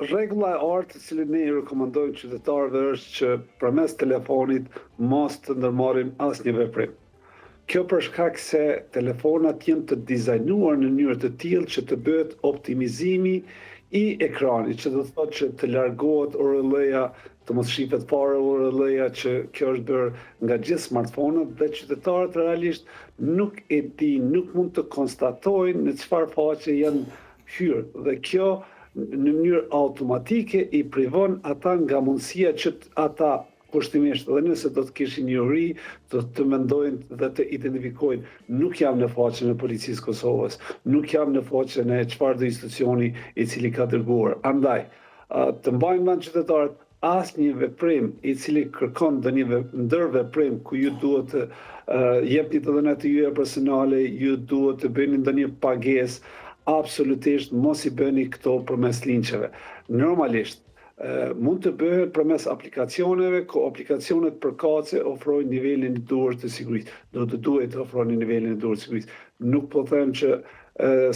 Rregulla e artë të cilën ne i rekomandojmë qytetarëve është që përmes telefonit mos të ndërmarrim asnjë veprim. Kjo për shkak se telefonat janë të dizajnuar në mënyrë të tillë që të bëhet optimizimi i ekranit, që do të thotë që të largohet oroloja, të mos shifet fare oroloja, që kjo është bërë nga gjithë smartphone-ët dhe qytetarët realisht nuk e dinë, nuk mund të konstatojnë në çfarë faqe janë hyrë dhe kjo në mënyrë automatike i privon ata nga mundësia që ata kushtimisht dhe nëse do të kishin një uri, do të mendojnë dhe të identifikojnë nuk jam në faqen e Policisë Kosovës, nuk jam në faqen e çfarëdo institucioni i cili ka dërguar. Andaj, të mbajnë mend qytetarët asnjë veprim i cili kërkon ndonjë ndërveprim ku ju duhet të jepni të dhënat e juaja personale, ju duhet të bëni ndonjë pagesë, absolutisht mos i bëni këto përmes linqeve. Normalisht, mund të bëhet përmes aplikacioneve, ku aplikacionet përkatëse ofrojnë nivelin e duhur të sigurisë. Do të duhet të ofrojnë nivelin e duhur të sigurisë. Nuk po them që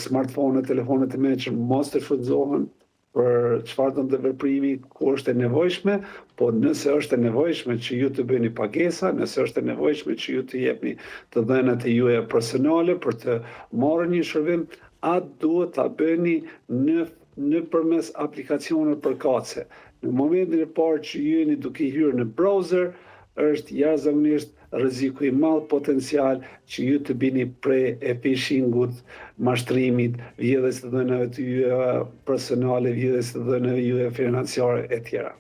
smartphone-et, telefonet e meqëm mos të shfrytëzohen për çfarëdo të veprimi ku është e nevojshme, po nëse është e nevojshme që ju të bëni pagesa, nëse është e nevojshme që ju të jepni të dhënat e juaja personale për të marrë një shërbim, atë duhet ta bëni në përmes aplikacioneve përkatëse. Në momentin e parë që ju jeni duke hyrë në browser, është jashtëzakonisht rreziku i madh potencial që ju të bini pre e phishingut, mashtrimit, vjedhjes të dhënave të juaja personale, vjedhjes të dhënave juaja financiare e tjera.